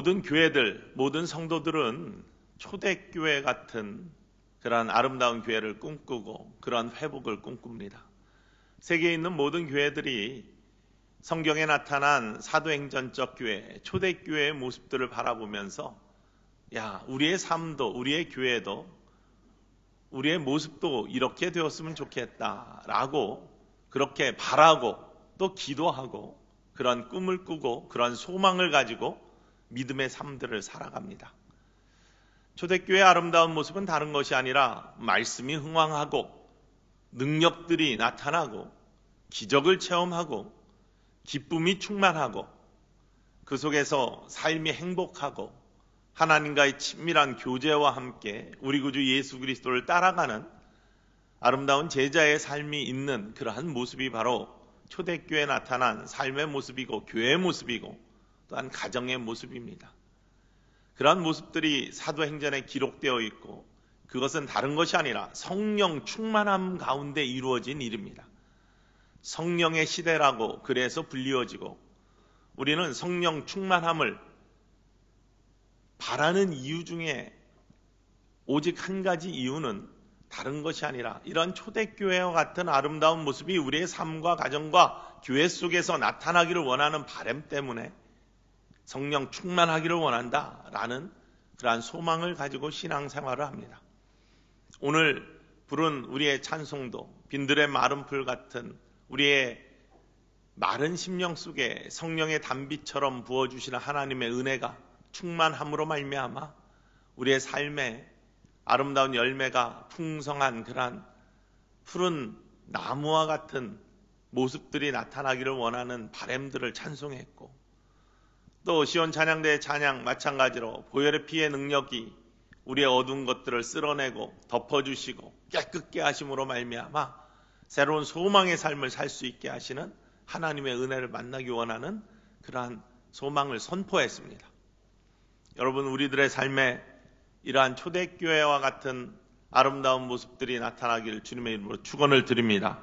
모든 교회들, 모든 성도들은 초대교회 같은 그러한 아름다운 교회를 꿈꾸고 그러한 회복을 꿈꿉니다. 세계에 있는 모든 교회들이 성경에 나타난 사도행전적 교회, 초대교회의 모습들을 바라보면서 우리의 삶도, 우리의 교회도, 우리의 모습도 이렇게 되었으면 좋겠다라고 그렇게 바라고 또 기도하고 그런 꿈을 꾸고 그런 소망을 가지고 믿음의 삶들을 살아갑니다. 초대교회의 아름다운 모습은 다른 것이 아니라 말씀이 흥왕하고 능력들이 나타나고 기적을 체험하고 기쁨이 충만하고 그 속에서 삶이 행복하고 하나님과의 친밀한 교제와 함께 우리 구주 예수 그리스도를 따라가는 아름다운 제자의 삶이 있는 그러한 모습이 바로 초대교회에 나타난 삶의 모습이고 교회의 모습이고 또한 가정의 모습입니다. 그러한 모습들이 사도행전에 기록되어 있고 그것은 다른 것이 아니라 성령 충만함 가운데 이루어진 일입니다. 성령의 시대라고 그래서 불리워지고 우리는 성령 충만함을 바라는 이유 중에 오직 한 가지 이유는 다른 것이 아니라 이런 초대교회와 같은 아름다운 모습이 우리의 삶과 가정과 교회 속에서 나타나기를 원하는 바람 때문에 성령 충만하기를 원한다라는 그러한 소망을 가지고 신앙생활을 합니다. 오늘 부른 우리의 찬송도 빈들의 마른 풀 같은 우리의 마른 심령 속에 성령의 단비처럼 부어주시는 하나님의 은혜가 충만함으로 말미암아 우리의 삶에 아름다운 열매가 풍성한 그러한 푸른 나무와 같은 모습들이 나타나기를 원하는 바람들을 찬송했고 또 시온 찬양대의 찬양 마찬가지로 보혈의 피의 능력이 우리의 어두운 것들을 쓸어내고 덮어주시고 깨끗게 하심으로 말미암아 새로운 소망의 삶을 살 수 있게 하시는 하나님의 은혜를 만나기 원하는 그러한 소망을 선포했습니다. 여러분, 우리들의 삶에 이러한 초대교회와 같은 아름다운 모습들이 나타나기를 주님의 이름으로 축원을 드립니다.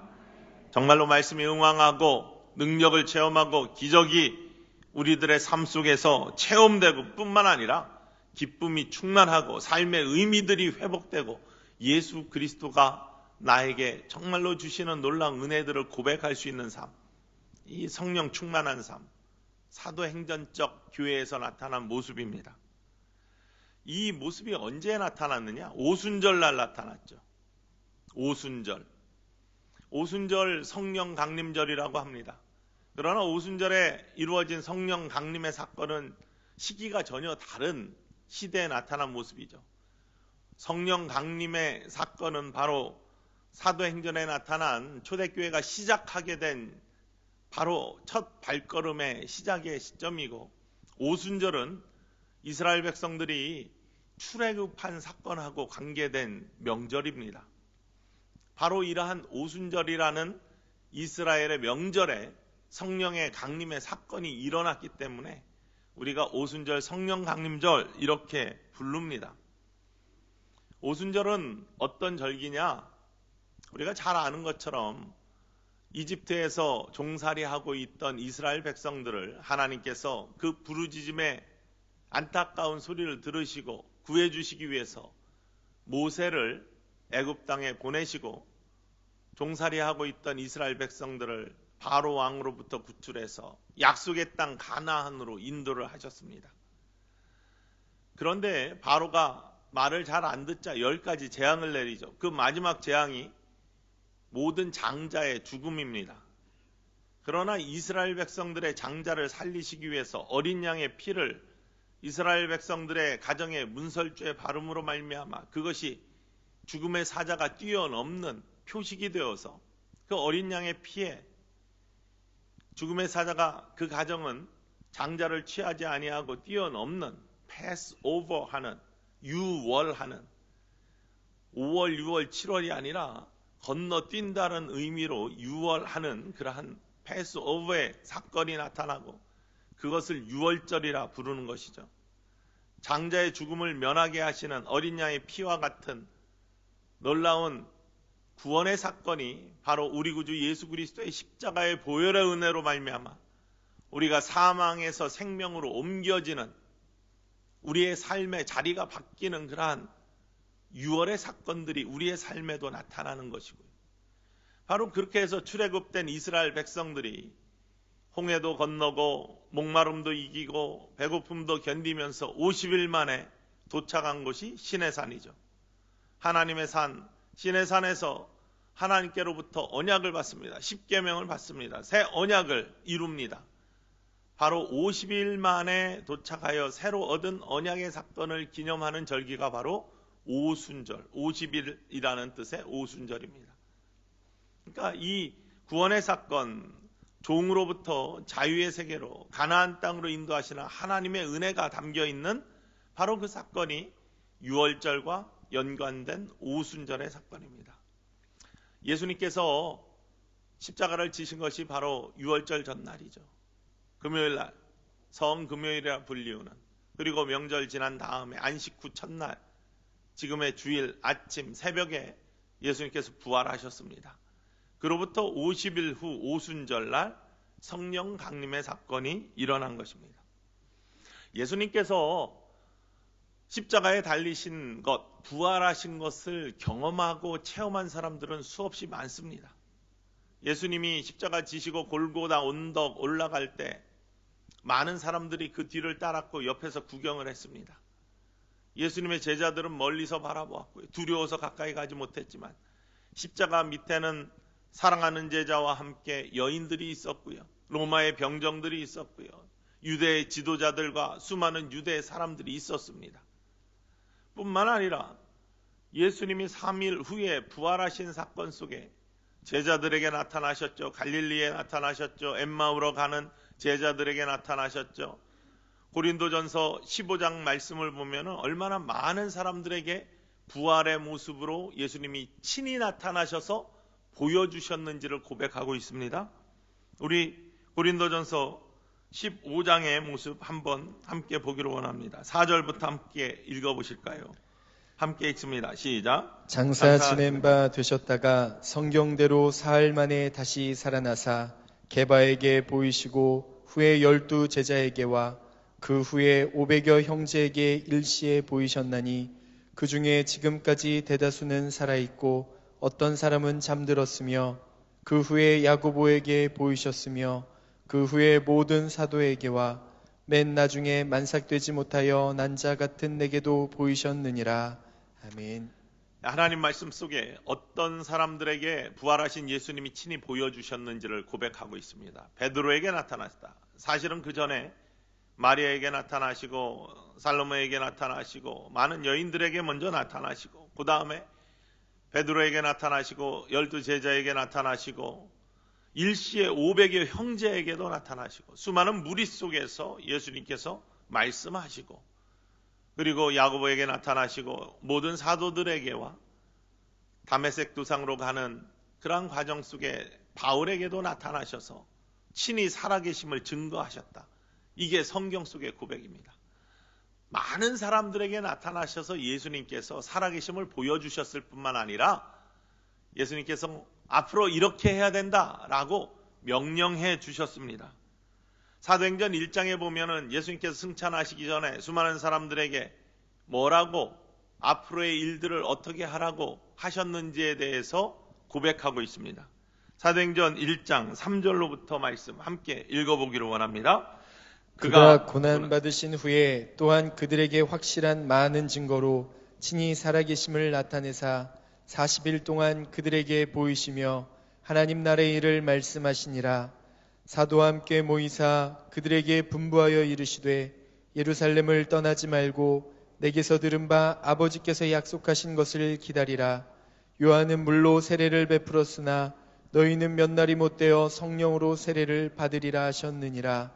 정말로 말씀이 응왕하고 능력을 체험하고 기적이 우리들의 삶 속에서 체험되고 뿐만 아니라 기쁨이 충만하고 삶의 의미들이 회복되고 예수 그리스도가 나에게 정말로 주시는 놀라운 은혜들을 고백할 수 있는 삶, 이 성령 충만한 삶, 사도행전적 교회에서 나타난 모습입니다. 이 모습이 언제 나타났느냐? 오순절날 나타났죠. 오순절 성령 강림절이라고 합니다. 그러나 오순절에 이루어진 성령 강림의 사건은 시기가 전혀 다른 시대에 나타난 모습이죠. 성령 강림의 사건은 바로 사도행전에 나타난 초대교회가 시작하게 된 바로 첫 발걸음의 시작의 시점이고 오순절은 이스라엘 백성들이 출애굽한 사건하고 관계된 명절입니다. 바로 이러한 오순절이라는 이스라엘의 명절에 성령의 강림의 사건이 일어났기 때문에 우리가 오순절 성령 강림절 이렇게 부릅니다. 오순절은 어떤 절기냐? 우리가 잘 아는 것처럼 이집트에서 종살이하고 있던 이스라엘 백성들을 하나님께서 그 부르짖음의 안타까운 소리를 들으시고 구해주시기 위해서 모세를 애굽 땅에 보내시고 종살이하고 있던 이스라엘 백성들을 바로 왕으로부터 구출해서 약속의 땅 가나안으로 인도를 하셨습니다. 그런데 바로가 말을 잘 안 듣자 10가지 재앙을 내리죠. 그 마지막 재앙이 모든 장자의 죽음입니다. 그러나 이스라엘 백성들의 장자를 살리시기 위해서 어린 양의 피를 이스라엘 백성들의 가정의 문설주에 바름으로 말미암아 그것이 죽음의 사자가 뛰어넘는 표식이 되어서 그 어린 양의 피에 죽음의 사자가 그 가정은 장자를 취하지 아니하고 뛰어넘는 패스오버하는 유월하는 5월, 6월, 7월이 아니라 건너뛴다는 의미로 유월하는 그러한 패스오버의 사건이 나타나고 그것을 유월절이라 부르는 것이죠. 장자의 죽음을 면하게 하시는 어린 양의 피와 같은 놀라운 구원의 사건이 바로 우리 구주 예수 그리스도의 십자가의 보혈의 은혜로 말미암아 우리가 사망에서 생명으로 옮겨지는 우리의 삶의 자리가 바뀌는 그러한 유월의 사건들이 우리의 삶에도 나타나는 것이고요. 바로 그렇게 해서 출애굽된 이스라엘 백성들이 홍해도 건너고 목마름도 이기고 배고픔도 견디면서 50일 만에 도착한 곳이 시내산이죠. 하나님의 산 시내산에서 하나님께로부터 언약을 받습니다. 십계명을 받습니다. 새 언약을 이룹니다. 바로 50일 만에 도착하여 새로 얻은 언약의 사건을 기념하는 절기가 바로 오순절, 50일이라는 뜻의 오순절입니다. 그러니까 이 구원의 사건, 종으로부터 자유의 세계로 가나안 땅으로 인도하시는 하나님의 은혜가 담겨있는 바로 그 사건이 유월절과 연관된 오순절의 사건입니다. 예수님께서 십자가를 지신 것이 바로 유월절 전날이죠. 금요일날, 성금요일이라 불리우는, 그리고 명절 지난 다음에 안식 후 첫날, 지금의 주일 아침 새벽에 예수님께서 부활하셨습니다. 그로부터 50일 후 오순절날 성령 강림의 사건이 일어난 것입니다. 예수님께서 십자가에 달리신 것, 부활하신 것을 경험하고 체험한 사람들은 수없이 많습니다. 예수님이 십자가 지시고 골고다 언덕 올라갈 때 많은 사람들이 그 뒤를 따랐고 옆에서 구경을 했습니다. 예수님의 제자들은 멀리서 바라보았고요. 두려워서 가까이 가지 못했지만 십자가 밑에는 사랑하는 제자와 함께 여인들이 있었고요. 로마의 병정들이 있었고요. 유대의 지도자들과 수많은 유대의 사람들이 있었습니다. 뿐만 아니라 예수님이 3일 후에 부활하신 사건 속에 제자들에게 나타나셨죠. 갈릴리에 나타나셨죠. 엠마오로 가는 제자들에게 나타나셨죠. 고린도전서 15장 말씀을 보면 얼마나 많은 사람들에게 부활의 모습으로 예수님이 친히 나타나셔서 보여주셨는지를 고백하고 있습니다. 우리 고린도전서 15장의 모습 한번 함께 보기로 원합니다. 4절부터 함께 읽어보실까요? 함께 읽습니다. 시작. 장사 지낸 바 되셨다가 성경대로 사흘 만에 다시 살아나사 게바에게 보이시고 후에 12 제자에게와 그 후에 500여 형제에게 일시에 보이셨나니 그 중에 지금까지 대다수는 살아있고 어떤 사람은 잠들었으며 그 후에 야고보에게 보이셨으며 그 후에 모든 사도에게와 맨 나중에 만삭되지 못하여 난 자 같은 내게도 보이셨느니라. 아멘. 하나님 말씀 속에 어떤 사람들에게 부활하신 예수님이 친히 보여주셨는지를 고백하고 있습니다. 베드로에게 나타났다. 사실은 그 전에 마리아에게 나타나시고 살로메에게 나타나시고 많은 여인들에게 먼저 나타나시고 그 다음에 베드로에게 나타나시고 12 제자에게 나타나시고 일시에 500여 형제에게도 나타나시고 수많은 무리 속에서 예수님께서 말씀하시고 그리고 야고보에게 나타나시고 모든 사도들에게와 다메섹 도상으로 가는 그러한 과정 속에 바울에게도 나타나셔서 친히 살아계심을 증거하셨다. 이게 성경 속의 고백입니다. 많은 사람들에게 나타나셔서 예수님께서 살아계심을 보여주셨을 뿐만 아니라 예수님께서 앞으로 이렇게 해야 된다라고 명령해 주셨습니다. 사도행전 1장에 보면은 예수님께서 승천하시기 전에 수많은 사람들에게 뭐라고 앞으로의 일들을 어떻게 하라고 하셨는지에 대해서 고백하고 있습니다. 사도행전 1장 3절로부터 말씀 함께 읽어보기를 원합니다. 그가 고난받으신 후에 또한 그들에게 확실한 많은 증거로 친히 살아계심을 나타내사 40일 동안 그들에게 보이시며 하나님 나라의 일을 말씀하시니라. 사도와 함께 모이사 그들에게 분부하여 이르시되 예루살렘을 떠나지 말고 내게서 들은 바 아버지께서 약속하신 것을 기다리라. 요한은 물로 세례를 베풀었으나 너희는 몇 날이 못되어 성령으로 세례를 받으리라 하셨느니라.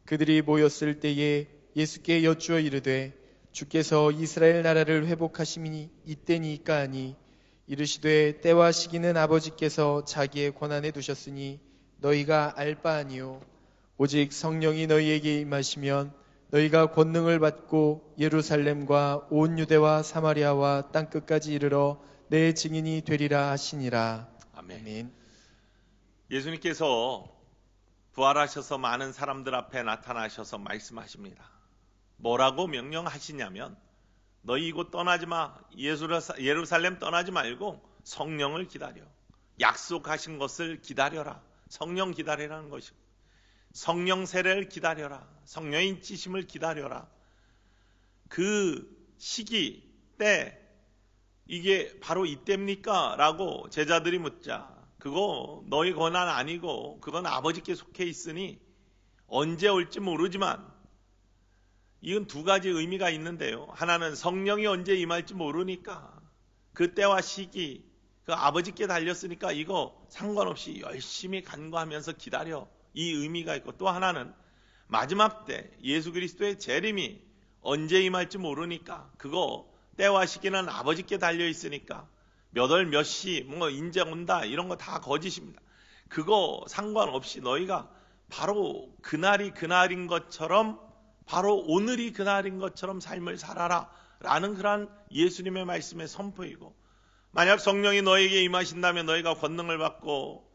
그들이 모였을 때에 예수께 여쭈어 이르되 주께서 이스라엘 나라를 회복하심이 이때니까 하니 이르시되 때와 시기는 아버지께서 자기의 권한에 두셨으니 너희가 알 바 아니요 오직 성령이 너희에게 임하시면 너희가 권능을 받고 예루살렘과 온 유대와 사마리아와 땅끝까지 이르러 내 증인이 되리라 하시니라. 아멘. 아멘. 예수님께서 부활하셔서 많은 사람들 앞에 나타나셔서 말씀하십니다. 뭐라고 명령하시냐면 너희 이곳 떠나지 마. 예루살렘 떠나지 말고 성령을 기다려. 약속하신 것을 기다려라. 성령 기다리라는 것이고 성령 세례를 기다려라. 성령의 찌심을 기다려라. 그 시기 때 이게 바로 이때입니까? 라고 제자들이 묻자 그거 너희 권한 아니고 그건 아버지께 속해 있으니 언제 올지 모르지만 이건 두 가지 의미가 있는데요. 하나는 성령이 언제 임할지 모르니까 그 때와 시기 그 아버지께 달렸으니까 이거 상관없이 열심히 간구하면서 기다려. 이 의미가 있고 또 하나는 마지막 때 예수 그리스도의 재림이 언제 임할지 모르니까 그거 때와 시기는 아버지께 달려 있으니까 몇 월 몇 시 뭐 인제 온다 이런 거 다 거짓입니다. 그거 상관없이 너희가 바로 그날이 그날인 것처럼 바로 오늘이 그날인 것처럼 삶을 살아라 라는 그러한 예수님의 말씀의 선포이고 만약 성령이 너에게 임하신다면 너희가 권능을 받고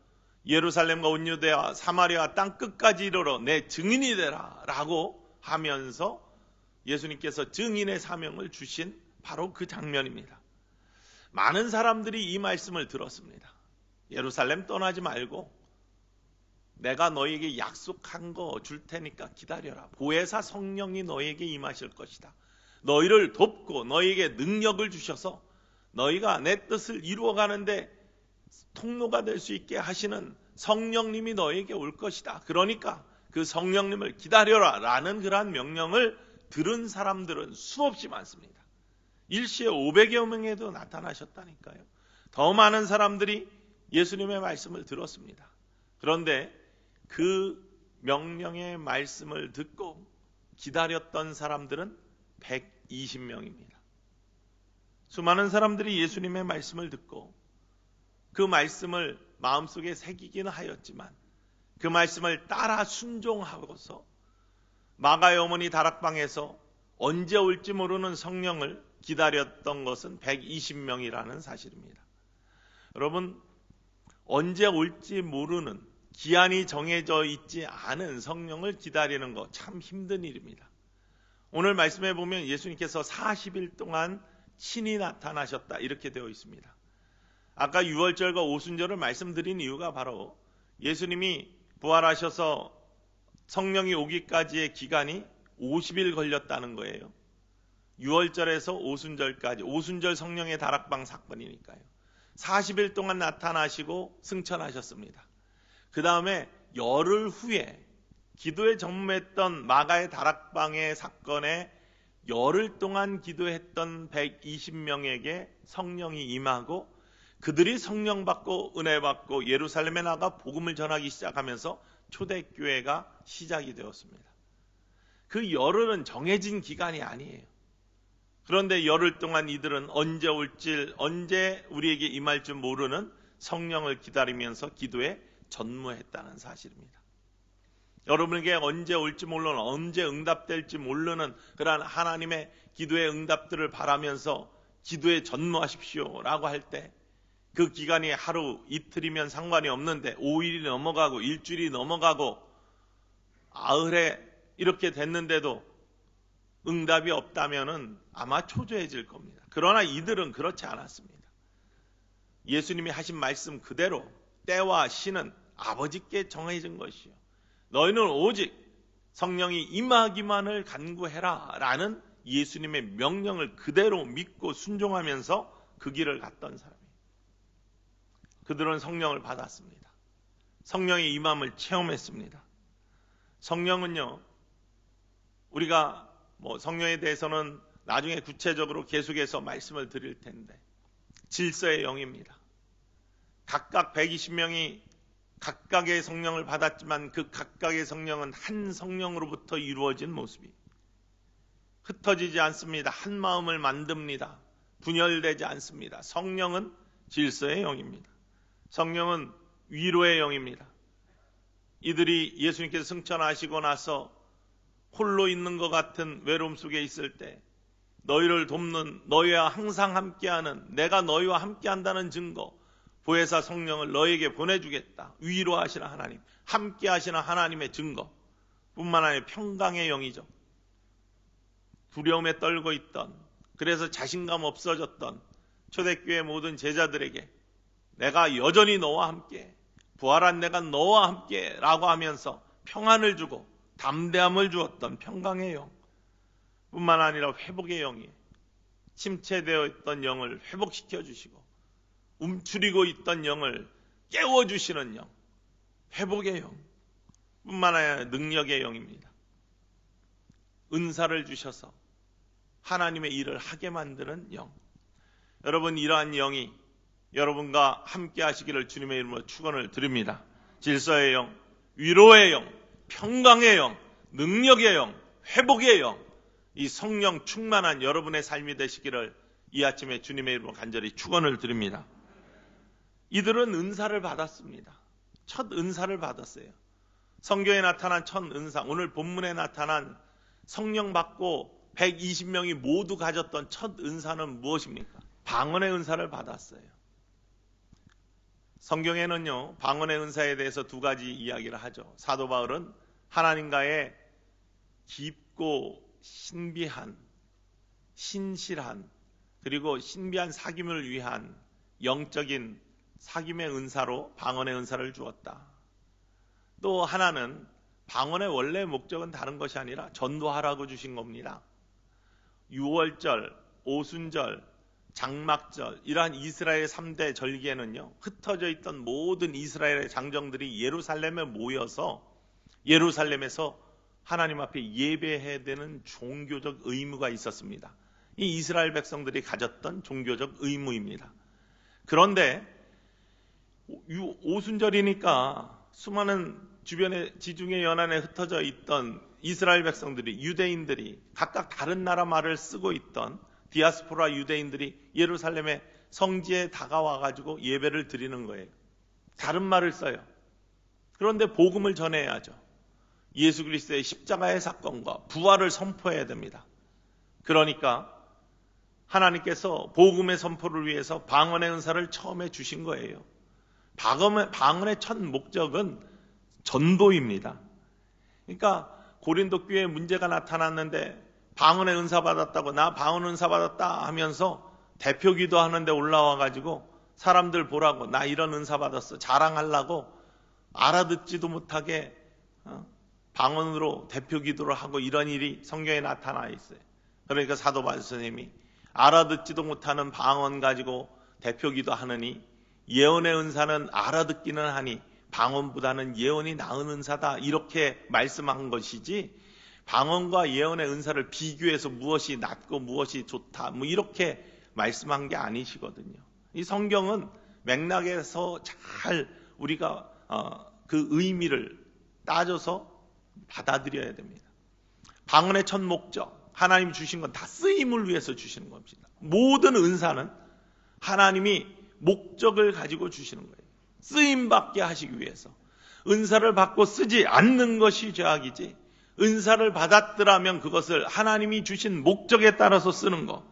예루살렘과 온 유대와 사마리아 땅 끝까지 이르러 내 증인이 되라 라고 하면서 예수님께서 증인의 사명을 주신 바로 그 장면입니다. 많은 사람들이 이 말씀을 들었습니다. 예루살렘 떠나지 말고 내가 너에게 약속한 거 줄 테니까 기다려라. 보혜사 성령이 너에게 임하실 것이다. 너희를 돕고 너에게 능력을 주셔서 너희가 내 뜻을 이루어가는데 통로가 될 수 있게 하시는 성령님이 너에게 올 것이다. 그러니까 그 성령님을 기다려라 라는 그러한 명령을 들은 사람들은 수없이 많습니다. 일시에 500여 명에도 나타나셨다니까요. 더 많은 사람들이 예수님의 말씀을 들었습니다. 그런데 그 명령의 말씀을 듣고 기다렸던 사람들은 120명입니다. 수많은 사람들이 예수님의 말씀을 듣고 그 말씀을 마음속에 새기기는 하였지만 그 말씀을 따라 순종하고서 마가의 어머니 다락방에서 언제 올지 모르는 성령을 기다렸던 것은 120명이라는 사실입니다. 여러분, 언제 올지 모르는 기한이 정해져 있지 않은 성령을 기다리는 거 참 힘든 일입니다. 오늘 말씀해 보면 예수님께서 40일 동안 친히 나타나셨다 이렇게 되어 있습니다. 아까 유월절과 오순절을 말씀드린 이유가 바로 예수님이 부활하셔서 성령이 오기까지의 기간이 50일 걸렸다는 거예요. 유월절에서 오순절까지, 오순절 성령의 다락방 사건이니까요. 40일 동안 나타나시고 승천하셨습니다. 그 다음에 열흘 후에 기도에 전무했던 마가의 다락방의 사건에 열흘 동안 기도했던 120명에게 성령이 임하고 그들이 성령 받고 은혜 받고 예루살렘에 나가 복음을 전하기 시작하면서 초대교회가 시작이 되었습니다. 그 열흘은 정해진 기간이 아니에요. 그런데 열흘 동안 이들은 언제 올지 언제 우리에게 임할 줄 모르는 성령을 기다리면서 기도에 전무했다는 사실입니다. 여러분에게 언제 올지 모르는 언제 응답될지 모르는 그러한 하나님의 기도의 응답들을 바라면서 기도에 전무하십시오 라고 할 때 그 기간이 하루 이틀이면 상관이 없는데 5일이 넘어가고 일주일이 넘어가고 아흘에 이렇게 됐는데도 응답이 없다면은 아마 초조해질 겁니다. 그러나 이들은 그렇지 않았습니다. 예수님이 하신 말씀 그대로 때와 시는 아버지께 정해진 것이요. 너희는 오직 성령이 임하기만을 간구해라 라는 예수님의 명령을 그대로 믿고 순종하면서 그 길을 갔던 사람이에요. 그들은 성령을 받았습니다. 성령의 임함을 체험했습니다. 성령은요, 우리가 성령에 대해서는 나중에 구체적으로 계속해서 말씀을 드릴 텐데 질서의 영입니다. 각각 120명이 각각의 성령을 받았지만 그 각각의 성령은 한 성령으로부터 이루어진 모습이 흩어지지 않습니다. 한 마음을 만듭니다. 분열되지 않습니다. 성령은 질서의 영입니다. 성령은 위로의 영입니다. 이들이 예수님께서 승천하시고 나서 홀로 있는 것 같은 외로움 속에 있을 때 너희를 돕는 너희와 항상 함께하는 내가 너희와 함께한다는 증거 보혜사 성령을 너희에게 보내주겠다. 위로하시는 하나님, 함께하시는 하나님의 증거 뿐만 아니라 평강의 영이죠. 두려움에 떨고 있던, 그래서 자신감 없어졌던 초대교회 모든 제자들에게 내가 여전히 너와 함께, 부활한 내가 너와 함께 라고 하면서 평안을 주고 담대함을 주었던 평강의 영, 뿐만 아니라 회복의 영이 침체되어 있던 영을 회복시켜 주시고 움츠리고 있던 영을 깨워주시는 영, 회복의 영, 뿐만 아니라 능력의 영입니다. 은사를 주셔서 하나님의 일을 하게 만드는 영. 여러분, 이러한 영이 여러분과 함께 하시기를 주님의 이름으로 축원을 드립니다. 질서의 영, 위로의 영, 평강의 영, 능력의 영, 회복의 영, 이 성령 충만한 여러분의 삶이 되시기를 이 아침에 주님의 이름으로 간절히 축원을 드립니다. 이들은 은사를 받았습니다. 첫 은사를 받았어요. 성경에 나타난 첫 은사, 오늘 본문에 나타난 성령 받고 120명이 모두 가졌던 첫 은사는 무엇입니까? 방언의 은사를 받았어요. 성경에는요, 방언의 은사에 대해서 두 가지 이야기를 하죠. 사도 바울은 하나님과의 깊고 신비한, 신실한, 그리고 신비한 사귐을 위한 영적인 사귐의 은사로 방언의 은사를 주었다. 또 하나는 방언의 원래 목적은 다른 것이 아니라 전도하라고 주신 겁니다. 유월절, 오순절, 장막절, 이러한 이스라엘의 3대 절기에는요, 흩어져 있던 모든 이스라엘의 장정들이 예루살렘에 모여서 예루살렘에서 하나님 앞에 예배해야 되는 종교적 의무가 있었습니다. 이 이스라엘 백성들이 가졌던 종교적 의무입니다. 그런데 오순절이니까 수많은 주변의 지중해 연안에 흩어져 있던 이스라엘 백성들이, 유대인들이 각각 다른 나라 말을 쓰고 있던 디아스포라 유대인들이 예루살렘의 성지에 다가와 가지고 예배를 드리는 거예요. 다른 말을 써요. 그런데 복음을 전해야죠. 예수 그리스도의 십자가의 사건과 부활을 선포해야 됩니다. 그러니까 하나님께서 복음의 선포를 위해서 방언의 은사를 처음에 주신 거예요. 방언의 첫 목적은 전도입니다. 그러니까 고린도 교회에 문제가 나타났는데 방언의 은사 받았다고, 나 방언 은사 받았다 하면서 대표 기도하는데 올라와 가지고 사람들 보라고, 나 이런 은사 받았어 자랑하려고 알아듣지도 못하게 방언으로 대표 기도를 하고, 이런 일이 성경에 나타나 있어요. 그러니까 사도 바울 선생님이 알아듣지도 못하는 방언 가지고 대표 기도하느니 예언의 은사는 알아듣기는 하니 방언보다는 예언이 나은 은사다, 이렇게 말씀한 것이지, 방언과 예언의 은사를 비교해서 무엇이 낫고 무엇이 좋다, 뭐 이렇게 말씀한 게 아니시거든요. 이 성경은 맥락에서 잘 우리가 그 의미를 따져서 받아들여야 됩니다. 방언의 첫 목적, 하나님 주신 건 다 쓰임을 위해서 주시는 겁니다. 모든 은사는 하나님이 목적을 가지고 주시는 거예요. 쓰임받게 하시기 위해서. 은사를 받고 쓰지 않는 것이 죄악이지, 은사를 받았더라면 그것을 하나님이 주신 목적에 따라서 쓰는 것.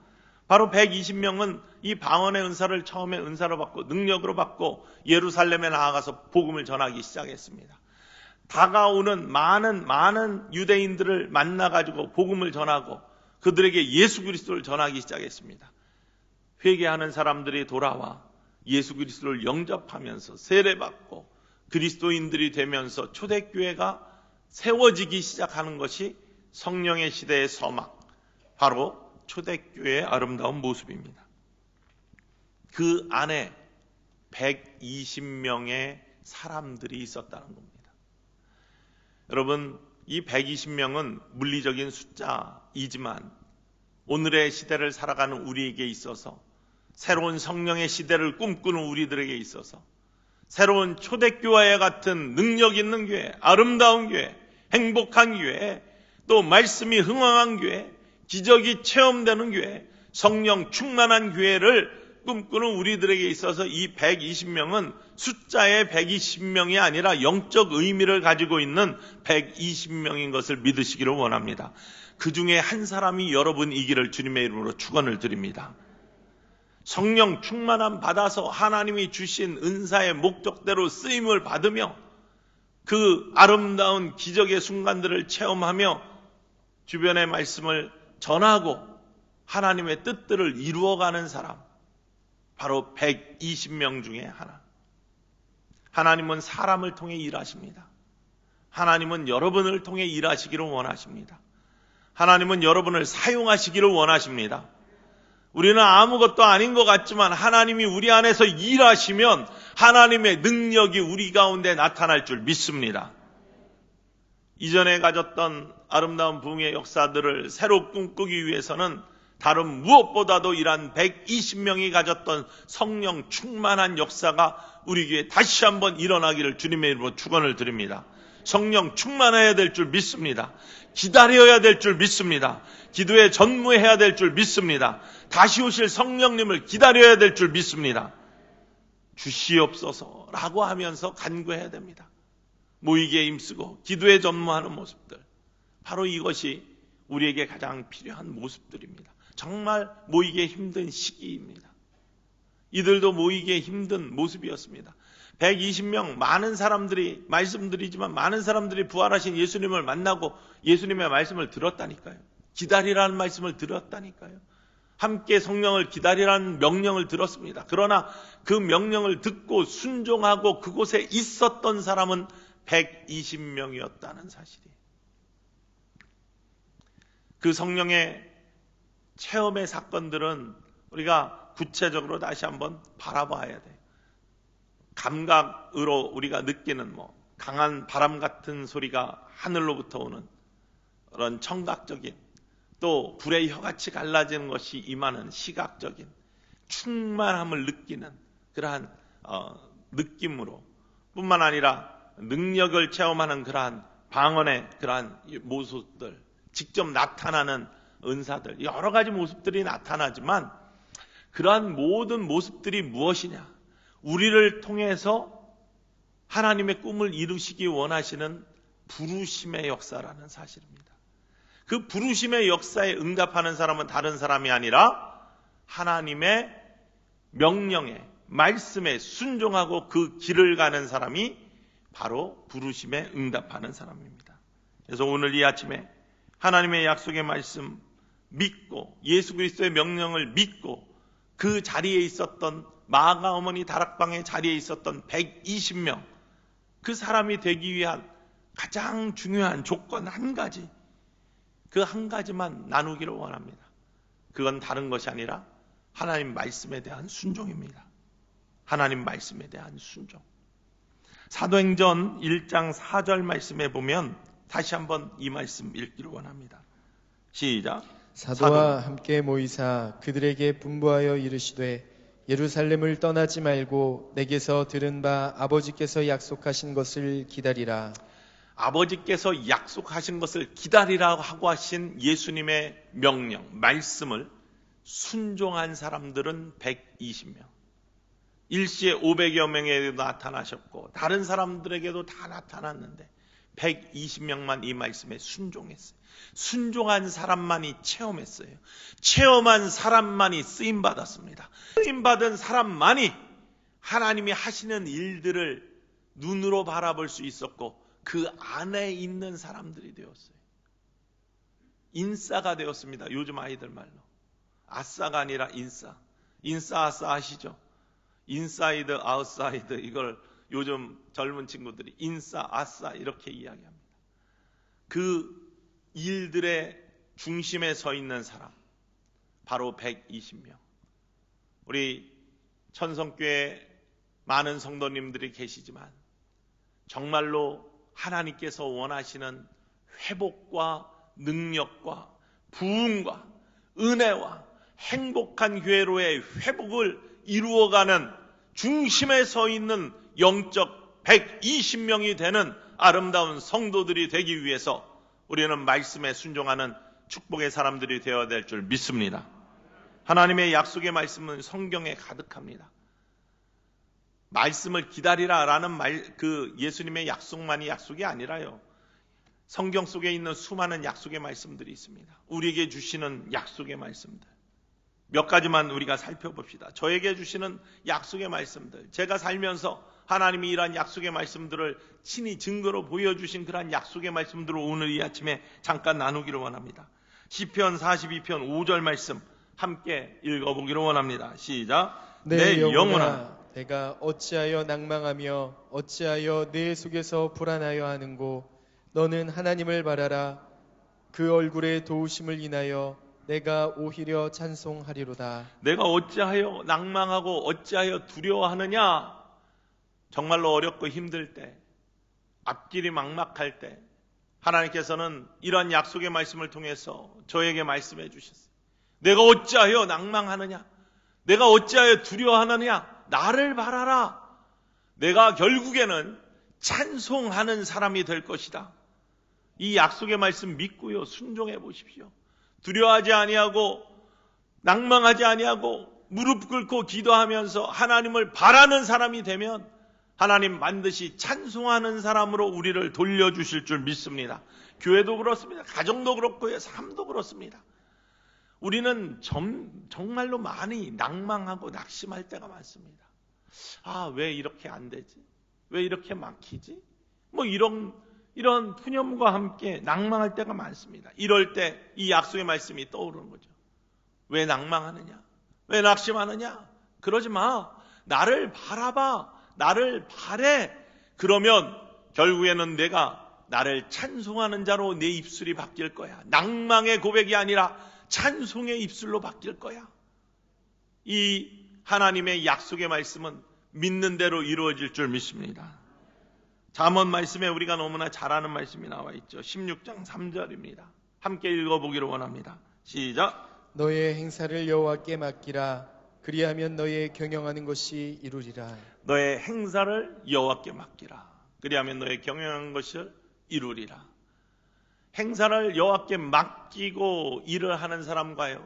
바로 120명은 이 방언의 은사를 처음에 은사로 받고 능력으로 받고 예루살렘에 나아가서 복음을 전하기 시작했습니다. 다가오는 많은 유대인들을 만나가지고 복음을 전하고 그들에게 예수 그리스도를 전하기 시작했습니다. 회개하는 사람들이 돌아와 예수 그리스도를 영접하면서 세례받고 그리스도인들이 되면서 초대교회가 세워지기 시작하는 것이 성령의 시대의 서막, 바로 초대교회의 아름다운 모습입니다. 그 안에 120명의 사람들이 있었다는 겁니다. 여러분, 이 120명은 물리적인 숫자이지만 오늘의 시대를 살아가는 우리에게 있어서, 새로운 성령의 시대를 꿈꾸는 우리들에게 있어서, 새로운 초대교회와 같은 능력 있는 교회, 아름다운 교회, 행복한 교회, 또 말씀이 흥황한 교회, 기적이 체험되는 교회, 성령 충만한 교회를 꿈꾸는 우리들에게 있어서 이 120명은 숫자의 120명이 아니라 영적 의미를 가지고 있는 120명인 것을 믿으시기를 원합니다. 그 중에 한 사람이 여러분이기를 주님의 이름으로 축원을 드립니다. 성령 충만함 받아서 하나님이 주신 은사의 목적대로 쓰임을 받으며 그 아름다운 기적의 순간들을 체험하며 주변의 말씀을 전하고 하나님의 뜻들을 이루어가는 사람, 바로 120명 중에 하나. 하나님은 사람을 통해 일하십니다. 하나님은 여러분을 통해 일하시기를 원하십니다. 하나님은 여러분을 사용하시기를 원하십니다. 우리는 아무것도 아닌 것 같지만 하나님이 우리 안에서 일하시면 하나님의 능력이 우리 가운데 나타날 줄 믿습니다. 이전에 가졌던 아름다운 부흥의 역사들을 새로 꿈꾸기 위해서는 다른 무엇보다도 이러한 120명이 가졌던 성령 충만한 역사가 우리 교회에 다시 한번 일어나기를 주님의 이름으로 축원을 드립니다. 성령 충만해야 될 줄 믿습니다. 기다려야 될 줄 믿습니다. 기도에 전무해야 될 줄 믿습니다. 다시 오실 성령님을 기다려야 될 줄 믿습니다. 주시옵소서라고 하면서 간구해야 됩니다. 모이기에 힘쓰고 기도에 전무하는 모습들, 바로 이것이 우리에게 가장 필요한 모습들입니다. 정말 모이기에 힘든 시기입니다. 이들도 모이기에 힘든 모습이었습니다. 120명 많은 사람들이, 말씀드리지만 많은 사람들이 부활하신 예수님을 만나고 예수님의 말씀을 들었다니까요. 기다리라는 말씀을 들었다니까요. 함께 성령을 기다리라는 명령을 들었습니다. 그러나 그 명령을 듣고 순종하고 그곳에 있었던 사람은 120명이었다는 사실이에요. 그 성령의 체험의 사건들은 우리가 구체적으로 다시 한번 바라봐야 돼요. 감각으로 우리가 느끼는 강한 바람 같은 소리가 하늘로부터 오는 그런 청각적인, 또 불의 혀같이 갈라지는 것이 임하는 시각적인 충만함을 느끼는 그러한 느낌으로 뿐만 아니라 능력을 체험하는 그러한 방언의 그러한 모습들, 직접 나타나는 은사들, 여러 가지 모습들이 나타나지만 그러한 모든 모습들이 무엇이냐? 우리를 통해서 하나님의 꿈을 이루시기 원하시는 부르심의 역사라는 사실입니다. 그 부르심의 역사에 응답하는 사람은 다른 사람이 아니라 하나님의 명령에, 말씀에 순종하고 그 길을 가는 사람이 바로 부르심에 응답하는 사람입니다. 그래서 오늘 이 아침에 하나님의 약속의 말씀 믿고 예수 그리스도의 명령을 믿고 그 자리에 있었던 마가 어머니 다락방의 자리에 있었던 120명, 그 사람이 되기 위한 가장 중요한 조건 한 가지, 그 한 가지만 나누기를 원합니다. 그건 다른 것이 아니라 하나님 말씀에 대한 순종입니다. 하나님 말씀에 대한 순종. 사도행전 1장 4절 말씀에 보면 다시 한번 이 말씀 읽기를 원합니다. 시작. 사도와 함께 모이사 그들에게 분부하여 이르시되 예루살렘을 떠나지 말고 내게서 들은 바 아버지께서 약속하신 것을 기다리라. 아버지께서 약속하신 것을 기다리라고 하고 하신 예수님의 명령, 말씀을 순종한 사람들은 120명. 일시에 500여 명에게도 나타나셨고 다른 사람들에게도 다 나타났는데 120명만 이 말씀에 순종했어요. 순종한 사람만이 체험했어요. 체험한 사람만이 쓰임받았습니다. 쓰임받은 사람만이 하나님이 하시는 일들을 눈으로 바라볼 수 있었고 그 안에 있는 사람들이 되었어요. 인싸가 되었습니다. 요즘 아이들 말로. 아싸가 아니라 인싸. 인싸 아싸 아시죠? 인사이드 아웃사이드, 이걸 요즘 젊은 친구들이 인싸 아싸 이렇게 이야기합니다. 그 일들의 중심에 서 있는 사람, 바로 120명. 우리 천성교회 많은 성도님들이 계시지만 정말로 하나님께서 원하시는 회복과 능력과 부흥과 은혜와 행복한 교회로의 회복을 이루어가는 중심에 서 있는 영적 120명이 되는 아름다운 성도들이 되기 위해서 우리는 말씀에 순종하는 축복의 사람들이 되어야 될 줄 믿습니다. 하나님의 약속의 말씀은 성경에 가득합니다. 말씀을 기다리라라는 그 예수님의 약속만이 약속이 아니라요. 성경 속에 있는 수많은 약속의 말씀들이 있습니다. 우리에게 주시는 약속의 말씀들. 몇 가지만 우리가 살펴봅시다. 저에게 주시는 약속의 말씀들, 제가 살면서 하나님이 이러한 약속의 말씀들을 친히 증거로 보여주신 그러한 약속의 말씀들을 오늘 이 아침에 잠깐 나누기를 원합니다. 시편 42편 5절 말씀 함께 읽어보기를 원합니다. 시작. 내 영혼아, 내가 어찌하여 낭망하며 어찌하여 내 속에서 불안하여 하는고. 너는 하나님을 바라라. 그 얼굴의 도우심을 인하여 내가 오히려 찬송하리로다. 내가 어찌하여 낭망하고 어찌하여 두려워하느냐? 정말로 어렵고 힘들 때, 앞길이 막막할 때 하나님께서는 이러한 약속의 말씀을 통해서 저에게 말씀해 주셨어요. 내가 어찌하여 낭망하느냐? 내가 어찌하여 두려워하느냐? 나를 바라라. 내가 결국에는 찬송하는 사람이 될 것이다. 이 약속의 말씀 믿고요, 순종해 보십시오. 두려워하지 아니하고 낭망하지 아니하고 무릎 꿇고 기도하면서 하나님을 바라는 사람이 되면 하나님 반드시 찬송하는 사람으로 우리를 돌려주실 줄 믿습니다. 교회도 그렇습니다. 가정도 그렇고요, 삶도 그렇습니다. 우리는 정말로 많이 낭망하고 낙심할 때가 많습니다. 아, 왜 이렇게 안 되지? 왜 이렇게 막히지? 뭐 이런 푸념과 함께 낭망할 때가 많습니다. 이럴 때 이 약속의 말씀이 떠오르는 거죠. 왜 낭망하느냐? 왜 낙심하느냐? 그러지 마. 나를 바라봐. 나를 바래. 그러면 결국에는 내가 나를 찬송하는 자로 내 입술이 바뀔 거야. 낭망의 고백이 아니라 찬송의 입술로 바뀔 거야. 이 하나님의 약속의 말씀은 믿는 대로 이루어질 줄 믿습니다. 잠언 말씀에 우리가 너무나 잘 아는 말씀이 나와 있죠. 16장 3절입니다. 함께 읽어보기를 원합니다. 시작. 너의 행사를 여호와께 맡기라. 그리하면 너의 경영하는 것이 이루리라. 너의 행사를 여호와께 맡기라. 그리하면 너의 경영하는 것을 이루리라. 행사를 여호와께 맡기고 일을 하는 사람과요,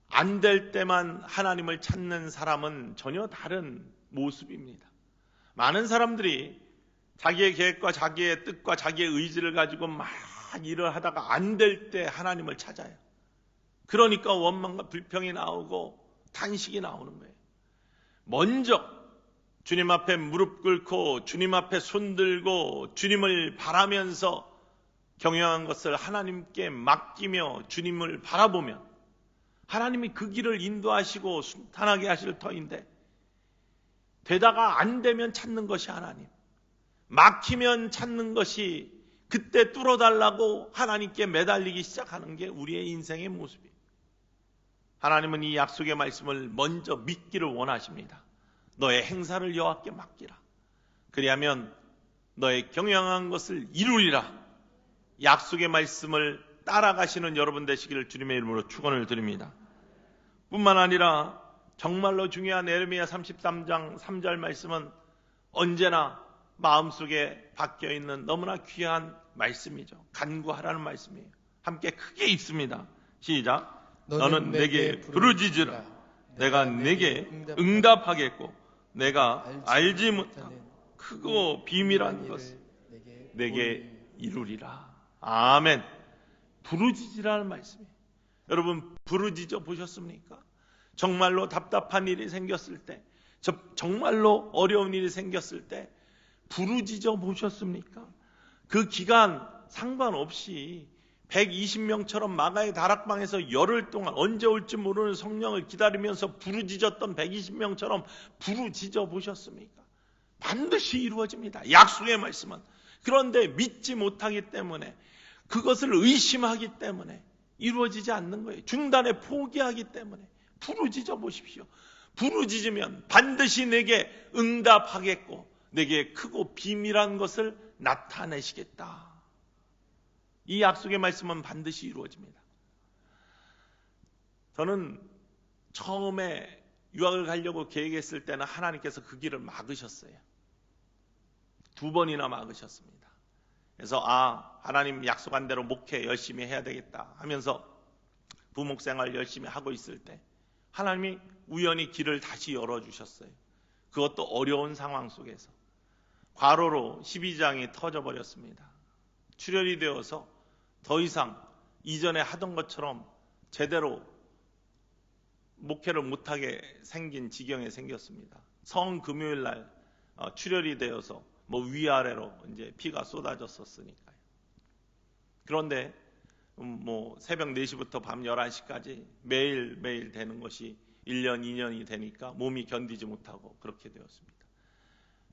안 될 때만 하나님을 찾는 사람은 전혀 다른 모습입니다. 많은 사람들이 자기의 계획과 자기의 뜻과 자기의 의지를 가지고 막 일을 하다가 안 될 때 하나님을 찾아요. 그러니까 원망과 불평이 나오고 탄식이 나오는 거예요. 먼저 주님 앞에 무릎 꿇고 주님 앞에 손 들고 주님을 바라면서 경영한 것을 하나님께 맡기며 주님을 바라보면 하나님이 그 길을 인도하시고 순탄하게 하실 터인데, 되다가 안 되면 찾는 것이 하나님, 막히면 찾는 것이, 그때 뚫어달라고 하나님께 매달리기 시작하는 게 우리의 인생의 모습이에요. 하나님은 이 약속의 말씀을 먼저 믿기를 원하십니다. 너의 행사를 여호와께 맡기라. 그리하면 너의 경영한 것을 이루리라. 약속의 말씀을 따라가시는 여러분 되시기를 주님의 이름으로 축원을 드립니다. 뿐만 아니라 정말로 중요한 에레미야 33장 3절 말씀은 언제나 마음속에 박혀있는 너무나 귀한 말씀이죠. 간구하라는 말씀이에요. 함께 크게 읽습니다. 시작. 너는 내게 부르짖으라. 내가 내게 응답하겠고 내가 알지 못하고 크고 비밀한 것을 내게 이루리라. 아멘. 부르짖으라는 말씀이에요. 여러분, 부르짖어 보셨습니까? 정말로 답답한 일이 생겼을 때, 정말로 어려운 일이 생겼을 때 부르짖어 보셨습니까? 그 기간 상관없이 120명처럼 마가의 다락방에서 열흘 동안 언제 올지 모르는 성령을 기다리면서 부르짖었던 120명처럼 부르짖어 보셨습니까? 반드시 이루어집니다. 약속의 말씀은. 그런데 믿지 못하기 때문에, 그것을 의심하기 때문에 이루어지지 않는 거예요. 중단에 포기하기 때문에. 부르짖어 보십시오. 부르짖으면 반드시 내게 응답하겠고 내게 크고 비밀한 것을 나타내시겠다. 이 약속의 말씀은 반드시 이루어집니다. 저는 처음에 유학을 가려고 계획했을 때는 하나님께서 그 길을 막으셨어요. 2번이나 막으셨습니다. 그래서 하나님 약속한 대로 목회 열심히 해야 되겠다 하면서 부목생활 열심히 하고 있을 때 하나님이 우연히 길을 다시 열어주셨어요. 그것도 어려운 상황 속에서. 과로로 12장이 터져버렸습니다. 출혈이 되어서 더 이상 이전에 하던 것처럼 제대로 목회를 못하게 생긴 지경에 생겼습니다. 성금요일 날 출혈이 되어서 위아래로 이제 피가 쏟아졌었으니까요. 그런데 새벽 4시부터 밤 11시까지 매일 되는 것이 1년, 2년이 되니까 몸이 견디지 못하고 그렇게 되었습니다.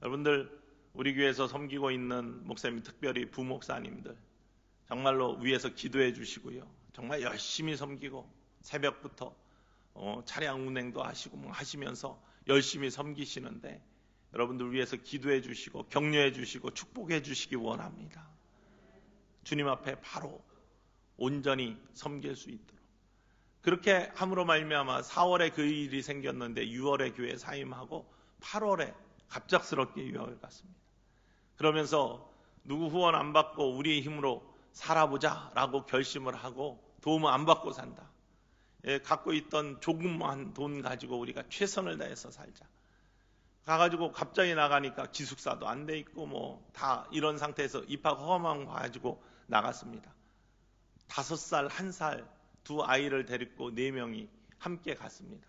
여러분들, 우리 교회에서 섬기고 있는 목사님, 특별히 부목사님들 정말로 위에서 기도해 주시고요. 정말 열심히 섬기고 새벽부터 차량 운행도 하시고 하시면서 열심히 섬기시는데 여러분들 위해서 기도해 주시고 격려해 주시고 축복해 주시기 원합니다. 주님 앞에 바로 온전히 섬길 수 있도록. 그렇게 함으로 말미암아 4월에 그 일이 생겼는데 6월에 교회 사임하고 8월에 갑작스럽게 유학을 갔습니다. 그러면서 누구 후원 안 받고 우리의 힘으로 살아보자 라고 결심을 하고 도움을 안 받고 산다. 갖고 있던 조그만 돈 가지고 우리가 최선을 다해서 살자. 가가지고 갑자기 나가니까 기숙사도 안 돼 있고 다 이런 상태에서 입학 허가만 가지고 나갔습니다. 5살, 1살 두 아이를 데리고 4명이 함께 갔습니다.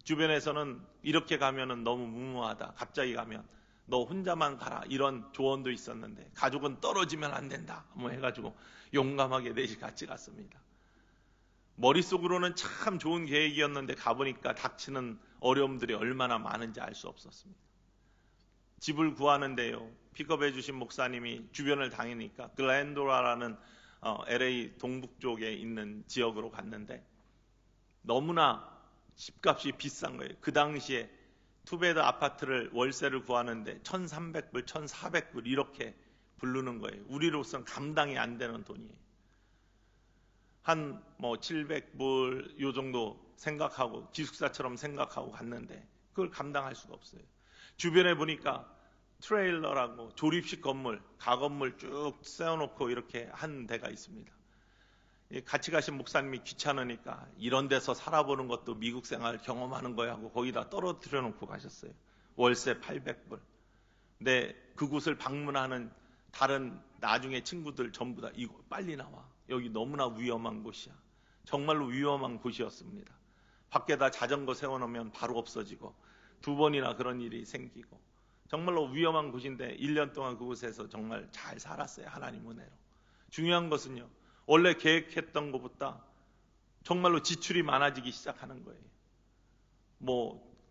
주변에서는 이렇게 가면은 너무 무모하다. 갑자기 가면 너 혼자만 가라. 이런 조언도 있었는데 가족은 떨어지면 안 된다. 해가지고 용감하게 넷이 같이 갔습니다. 머릿속으로는 참 좋은 계획이었는데 가보니까 닥치는 어려움들이 얼마나 많은지 알 수 없었습니다. 집을 구하는데요. 픽업해 주신 목사님이 주변을 다니니까 글렌도라라는 LA 동북 쪽에 있는 지역으로 갔는데 너무나 집값이 비싼 거예요. 그 당시에 투베드 아파트를 월세를 구하는데 1,300불, 1,400불 이렇게 부르는 거예요. 우리로서는 감당이 안 되는 돈이에요. 한 700불 요 정도 생각하고 기숙사처럼 생각하고 갔는데 그걸 감당할 수가 없어요. 주변에 보니까 트레일러라고 조립식 건물, 가건물 쭉 세워놓고 이렇게 한 데가 있습니다. 같이 가신 목사님이 귀찮으니까 이런 데서 살아보는 것도 미국 생활 경험하는 거야 하고 거기다 떨어뜨려 놓고 가셨어요. 월세 800불. 근데 그곳을 방문하는 다른 나중에 친구들 전부 다 이거 빨리 나와. 여기 너무나 위험한 곳이야. 정말로 위험한 곳이었습니다. 밖에다 자전거 세워놓으면 바로 없어지고 2번이나 그런 일이 생기고 정말로 위험한 곳인데 1년 동안 그곳에서 정말 잘 살았어요. 하나님 은혜로. 중요한 것은요. 원래 계획했던 것보다 정말로 지출이 많아지기 시작하는 거예요.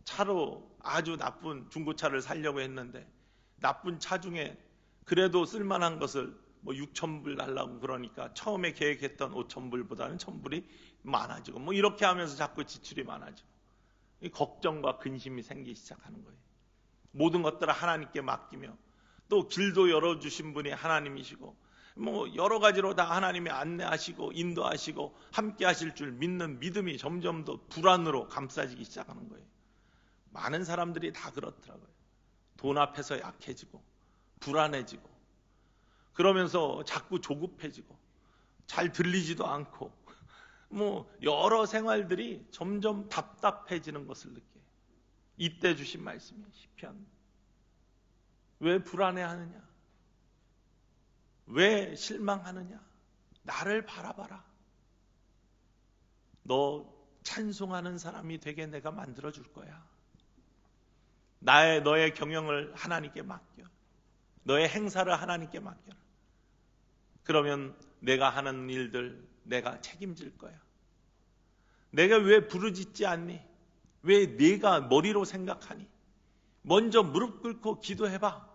차로 아주 나쁜 중고차를 사려고 했는데 나쁜 차 중에 그래도 쓸만한 것을 6,000불 달라고 그러니까 처음에 계획했던 5,000불보다는 1,000불이 많아지고 이렇게 하면서 자꾸 지출이 많아지고 이 걱정과 근심이 생기기 시작하는 거예요. 모든 것들을 하나님께 맡기며 또 길도 열어주신 분이 하나님이시고 여러 가지로 다 하나님이 안내하시고 인도하시고 함께 하실 줄 믿는 믿음이 점점 더 불안으로 감싸지기 시작하는 거예요. 많은 사람들이 다 그렇더라고요. 돈 앞에서 약해지고 불안해지고 그러면서 자꾸 조급해지고 잘 들리지도 않고 여러 생활들이 점점 답답해지는 것을 느껴요. 이때 주신 말씀이 시편. 왜 불안해하느냐? 왜 실망하느냐? 나를 바라봐라. 너 찬송하는 사람이 되게 내가 만들어줄 거야. 너의 경영을 하나님께 맡겨. 너의 행사를 하나님께 맡겨라. 그러면 내가 하는 일들 내가 책임질 거야. 내가 왜 부르짖지 않니? 왜 네가 머리로 생각하니? 먼저 무릎 꿇고 기도해봐.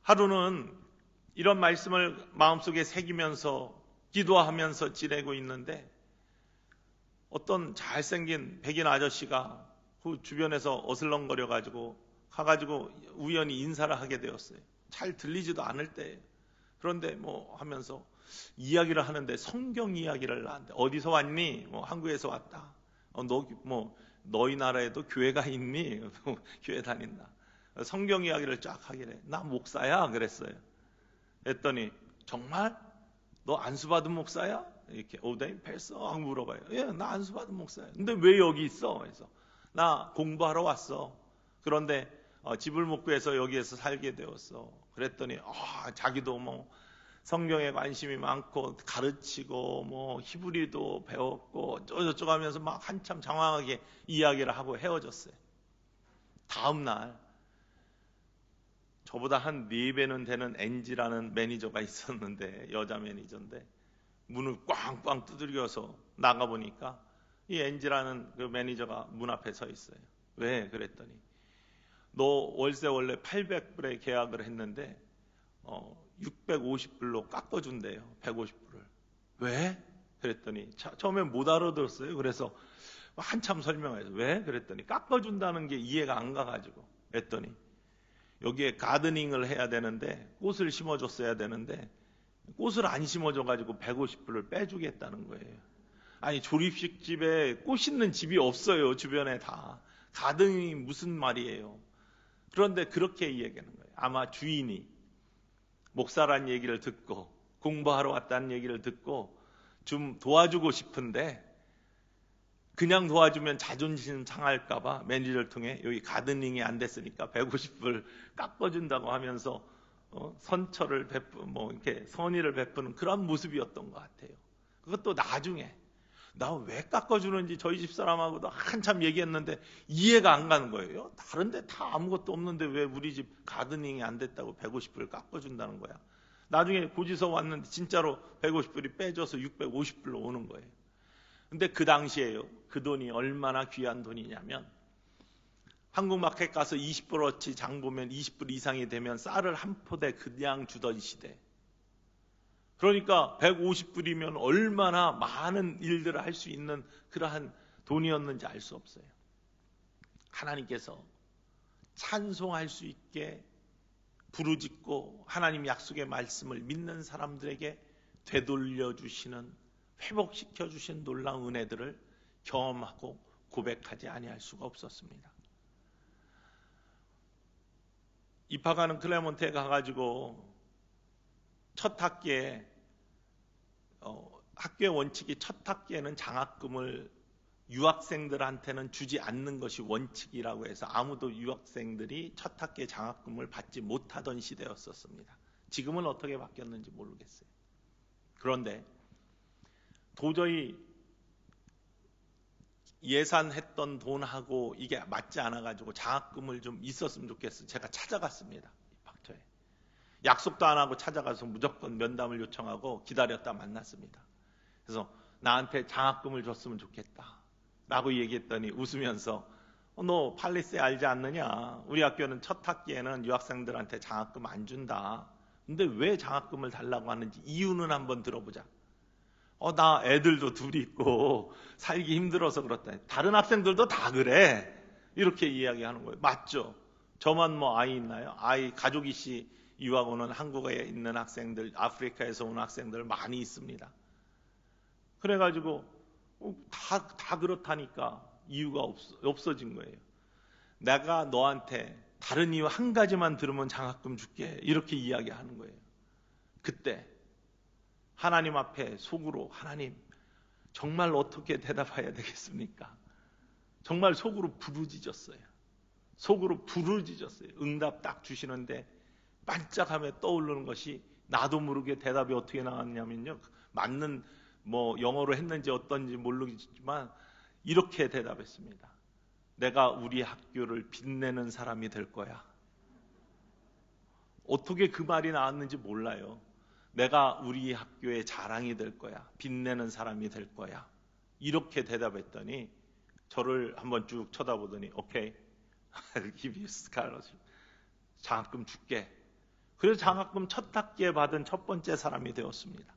하루는 이런 말씀을 마음속에 새기면서 기도하면서 지내고 있는데 어떤 잘생긴 백인 아저씨가 그 주변에서 어슬렁거려가지고 가가지고 우연히 인사를 하게 되었어요. 잘 들리지도 않을 때예요. 그런데 하면서 이야기를 하는데 성경 이야기를 하는데 어디서 왔니? 한국에서 왔다. 너희 나라에도 교회가 있니? 교회 다닌다. 성경 이야기를 쫙 하길래 나 목사야 그랬어요. 했더니 정말? 너 안수받은 목사야? 이렇게 오데인 패서 하고 물어봐요. 예, 나 안수받은 목사야. 근데 왜 여기 있어? 그래서 나 공부하러 왔어. 그런데 집을 못 구해서 여기에서 살게 되었어. 그랬더니 자기도 성경에 관심이 많고 가르치고 히브리도 배웠고 저쩌고 하면서 막 한참 장황하게 이야기를 하고 헤어졌어요. 다음 날 저보다 한 4배는 되는 엔지라는 매니저가 있었는데 여자 매니저인데 문을 꽝꽝 두드려서 나가보니까 이 엔지라는 그 매니저가 문 앞에 서 있어요. 왜? 그랬더니 너 월세 원래 800불에 계약을 했는데 650불로 깎아준대요. 150불을. 왜? 그랬더니 처음에 못 알아들었어요. 그래서 한참 설명해서 왜? 그랬더니 깎아준다는 게 이해가 안 가가지고 했더니 여기에 가드닝을 해야 되는데 꽃을 심어줬어야 되는데 꽃을 안 심어줘가지고 150불을 빼주겠다는 거예요. 아니 조립식 집에 꽃 있는 집이 없어요. 주변에 다. 가드닝이 무슨 말이에요. 그런데 그렇게 이야기하는 거예요. 아마 주인이 목사란 얘기를 듣고 공부하러 왔다는 얘기를 듣고 좀 도와주고 싶은데 그냥 도와주면 자존심 상할까봐 매니저를 통해 여기 가드닝이 안 됐으니까 150불 깎아준다고 하면서 선처를 이렇게 선의를 베푸는 그런 모습이었던 것 같아요. 그것도 나중에 나 왜 깎아주는지 저희 집사람하고도 한참 얘기했는데 이해가 안 가는 거예요. 다른데 다 아무것도 없는데 왜 우리 집 가드닝이 안 됐다고 150불 깎아준다는 거야. 나중에 고지서 왔는데 진짜로 150불이 빼져서 650불로 오는 거예요. 근데 그 당시에요. 그 돈이 얼마나 귀한 돈이냐면 한국마켓 가서 20불어치 장 보면 20불 이상이 되면 쌀을 한 포대 그냥 주던 시대. 그러니까 150불이면 얼마나 많은 일들을 할 수 있는 그러한 돈이었는지 알 수 없어요. 하나님께서 찬송할 수 있게 부르짖고 하나님 약속의 말씀을 믿는 사람들에게 되돌려 주시는 회복시켜 주신 놀라운 은혜들을 경험하고 고백하지 아니할 수가 없었습니다. 입학하는 클레몬트에 가가지고 첫 학기에 학교의 원칙이 첫 학기에는 장학금을 유학생들한테는 주지 않는 것이 원칙이라고 해서 아무도 유학생들이 첫 학기에 장학금을 받지 못하던 시대였었습니다. 지금은 어떻게 바뀌었는지 모르겠어요. 그런데 도저히 예산했던 돈하고 이게 맞지 않아가지고 장학금을 좀 있었으면 좋겠어요. 제가 찾아갔습니다. 입학처에. 약속도 안 하고 찾아가서 무조건 면담을 요청하고 기다렸다 만났습니다. 그래서 나한테 장학금을 줬으면 좋겠다 라고 얘기했더니 웃으면서 너 팔리세 알지 않느냐? 우리 학교는 첫 학기에는 유학생들한테 장학금 안 준다. 근데 왜 장학금을 달라고 하는지 이유는 한번 들어보자. 나 애들도 둘이 있고 살기 힘들어서 그렇다. 다른 학생들도 다 그래. 이렇게 이야기하는 거예요. 맞죠? 저만 아이 있나요? 아이 가족이시 유학 오는 한국에 있는 학생들, 아프리카에서 온 학생들 많이 있습니다. 그래가지고 다 그렇다니까 이유가 없어진 거예요. 내가 너한테 다른 이유 한 가지만 들으면 장학금 줄게. 이렇게 이야기하는 거예요. 그때 하나님 앞에 속으로 하나님 정말 어떻게 대답해야 되겠습니까? 정말 속으로 부르짖었어요. 속으로 부르짖었어요. 응답 딱 주시는데 반짝하며 떠오르는 것이 나도 모르게 대답이 어떻게 나왔냐면요. 맞는 영어로 했는지 어떤지 모르겠지만 이렇게 대답했습니다. 내가 우리 학교를 빛내는 사람이 될 거야. 어떻게 그 말이 나왔는지 몰라요. 내가 우리 학교의 자랑이 될 거야. 빛내는 사람이 될 거야. 이렇게 대답했더니 저를 한번 쭉 쳐다보더니 오케이. give you scholarship. 장학금 줄게. 그래서 장학금 첫 학기에 받은 첫 번째 사람이 되었습니다.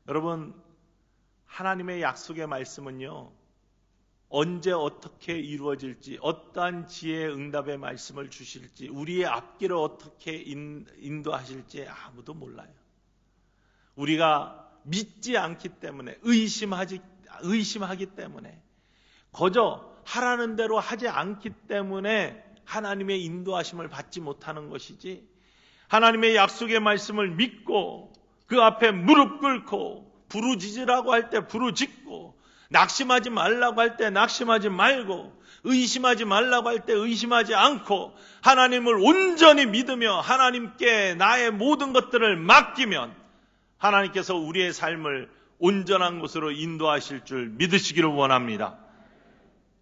여러분, 하나님의 약속의 말씀은요, 언제 어떻게 이루어질지, 어떠한 지혜의 응답의 말씀을 주실지, 우리의 앞길을 어떻게 인도하실지 아무도 몰라요. 우리가 믿지 않기 때문에, 의심하기 때문에, 거저 하라는 대로 하지 않기 때문에 하나님의 인도하심을 받지 못하는 것이지, 하나님의 약속의 말씀을 믿고 그 앞에 무릎 꿇고 부르짖으라고 할 때 부르짖고 낙심하지 말라고 할 때 낙심하지 말고 의심하지 말라고 할 때 의심하지 않고 하나님을 온전히 믿으며 하나님께 나의 모든 것들을 맡기면 하나님께서 우리의 삶을 온전한 곳으로 인도하실 줄 믿으시기를 원합니다.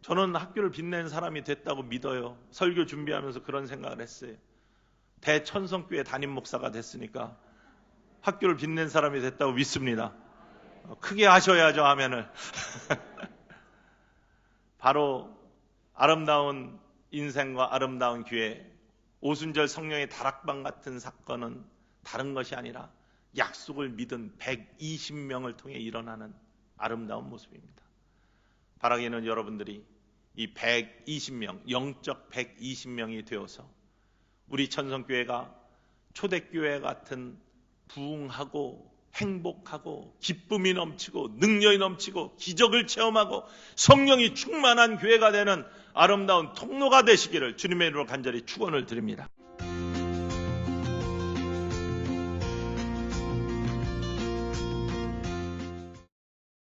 저는 학교를 빛내는 사람이 됐다고 믿어요. 설교 준비하면서 그런 생각을 했어요. 대천성교회 담임 목사가 됐으니까 학교를 빛낸 사람이 됐다고 믿습니다. 크게 하셔야죠, 아멘을. 바로 아름다운 인생과 아름다운 교회, 오순절 성령의 다락방 같은 사건은 다른 것이 아니라 약속을 믿은 120명을 통해 일어나는 아름다운 모습입니다. 바라기는 여러분들이 이 120명, 영적 120명이 되어서 우리 천성교회가 초대교회 같은 부흥하고 행복하고 기쁨이 넘치고 능력이 넘치고 기적을 체험하고 성령이 충만한 교회가 되는 아름다운 통로가 되시기를 주님의 이름으로 간절히 축원을 드립니다.